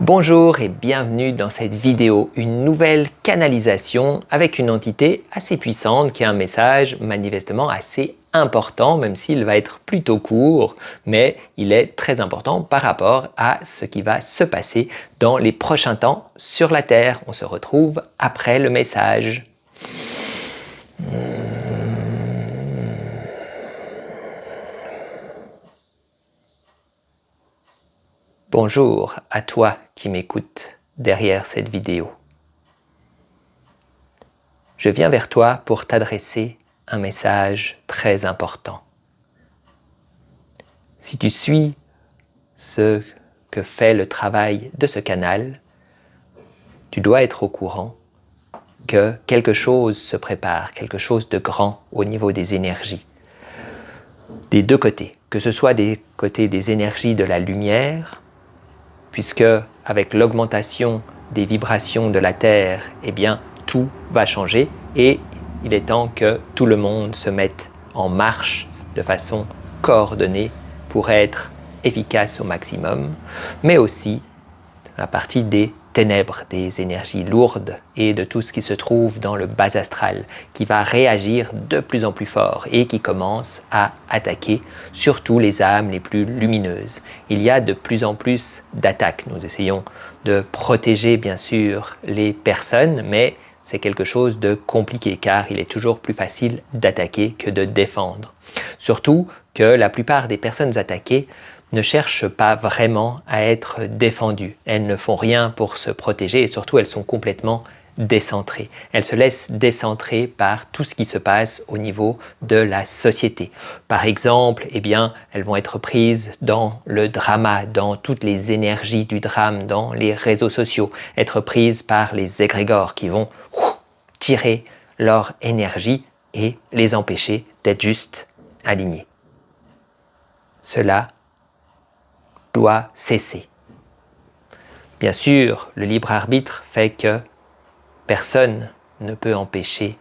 Bonjour et bienvenue dans cette vidéo, une nouvelle canalisation avec une entité assez puissante qui a un message manifestement assez important, même s'il va être plutôt court, mais il est très important par rapport à ce qui va se passer dans les prochains temps sur la Terre. On se retrouve après le message. Bonjour à toi qui m'écoutes derrière cette vidéo. Je viens vers toi pour t'adresser un message très important. Si tu suis ce que fait le travail de ce canal, tu dois être au courant que quelque chose se prépare, quelque chose de grand au niveau des énergies. Des deux côtés, que ce soit des côtés des énergies de la lumière, puisque avec l'augmentation des vibrations de la Terre, eh bien, tout va changer et il est temps que tout le monde se mette en marche de façon coordonnée pour être efficace au maximum, mais aussi la partie des ténèbres, des énergies lourdes et de tout ce qui se trouve dans le bas astral, qui va réagir de plus en plus fort et qui commence à attaquer surtout les âmes les plus lumineuses. Il y a de plus en plus d'attaques. Nous essayons de protéger bien sûr les personnes, mais c'est quelque chose de compliqué car il est toujours plus facile d'attaquer que de défendre. Surtout que la plupart des personnes attaquées ne cherchent pas vraiment à être défendues. Elles ne font rien pour se protéger et surtout elles sont complètement décentrées. Elles se laissent décentrer par tout ce qui se passe au niveau de la société. Par exemple, eh bien, elles vont être prises dans le drama, dans toutes les énergies du drame, dans les réseaux sociaux, être prises par les égrégores qui vont tirer leur énergie et les empêcher d'être juste alignés. Cela doit cesser. Bien sûr, le libre arbitre fait que personne ne peut empêcher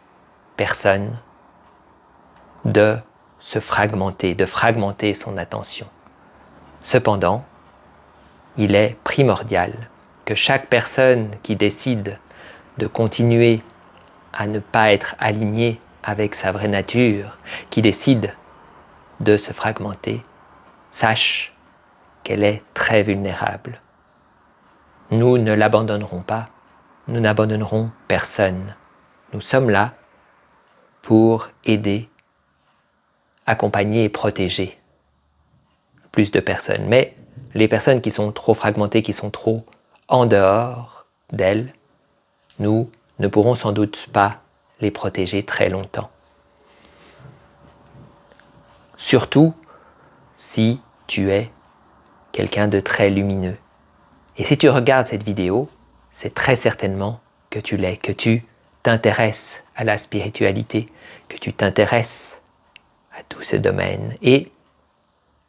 personne de se fragmenter, de fragmenter son attention. Cependant, il est primordial que chaque personne qui décide de continuer à ne pas être alignée avec sa vraie nature, qui décide de se fragmenter, sache qu'elle est très vulnérable. Nous ne l'abandonnerons pas, nous n'abandonnerons personne. Nous sommes là pour aider, accompagner et protéger plus de personnes. Mais les personnes qui sont trop fragmentées, qui sont trop en dehors d'elles, nous ne pourrons sans doute pas les protéger très longtemps. Surtout si tu es quelqu'un de très lumineux. Et si tu regardes cette vidéo, c'est très certainement que tu l'es, que tu t'intéresses à la spiritualité, que tu t'intéresses à tous ces domaines et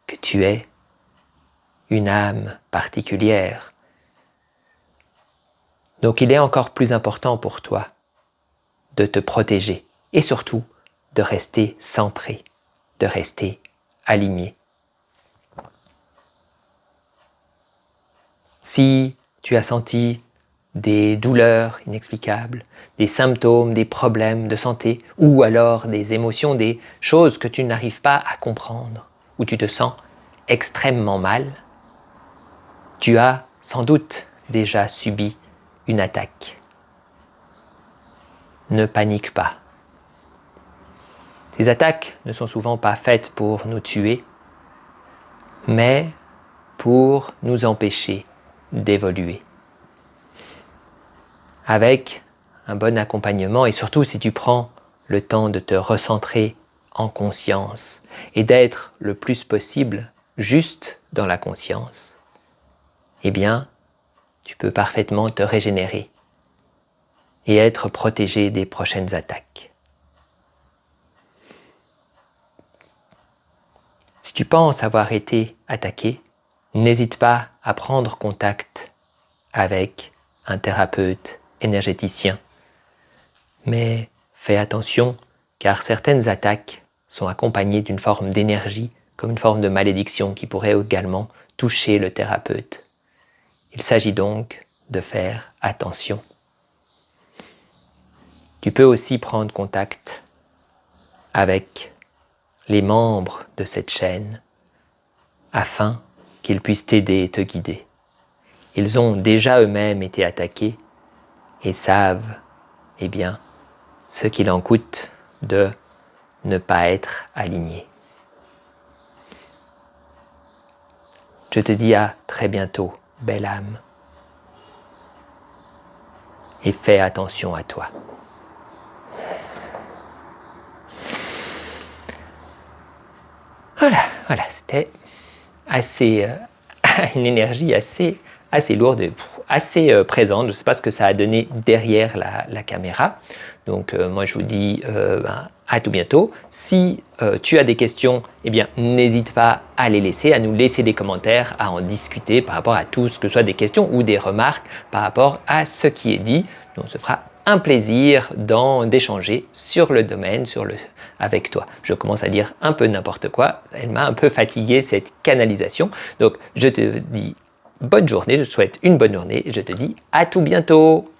que tu es une âme particulière. Donc il est encore plus important pour toi de te protéger et surtout de rester centré, de rester aligné. Si tu as senti des douleurs inexplicables, des symptômes, des problèmes de santé, ou alors des émotions, des choses que tu n'arrives pas à comprendre, où tu te sens extrêmement mal, tu as sans doute déjà subi une attaque. Ne panique pas. Ces attaques ne sont souvent pas faites pour nous tuer, mais pour nous empêcher d'évoluer. Avec un bon accompagnement et surtout si tu prends le temps de te recentrer en conscience et d'être le plus possible juste dans la conscience, eh bien, tu peux parfaitement te régénérer et être protégé des prochaines attaques. Si tu penses avoir été attaqué, n'hésite pas à prendre contact avec un thérapeute énergéticien. Mais fais attention car certaines attaques sont accompagnées d'une forme d'énergie comme une forme de malédiction qui pourrait également toucher le thérapeute. Il s'agit donc de faire attention. Tu peux aussi prendre contact avec les membres de cette chaîne afin qu'ils puissent t'aider et te guider. Ils ont déjà eux-mêmes été attaqués et savent, eh bien, ce qu'il en coûte de ne pas être alignés. Je te dis à très bientôt, belle âme, et fais attention à toi. Voilà, c'était assez, une énergie assez lourde, assez présente. Je ne sais pas ce que ça a donné derrière la caméra. Donc moi je vous dis à tout bientôt. Si tu as des questions, eh bien n'hésite pas à les laisser, à nous laisser des commentaires, à en discuter par rapport à tout ce que ce soit des questions ou des remarques par rapport à ce qui est dit. Donc ce fera un plaisir d'échanger sur le domaine, avec toi. Je commence à dire un peu n'importe quoi. Elle m'a un peu fatigué cette canalisation. Donc je te dis bonne journée, je te souhaite une bonne journée et je te dis à tout bientôt.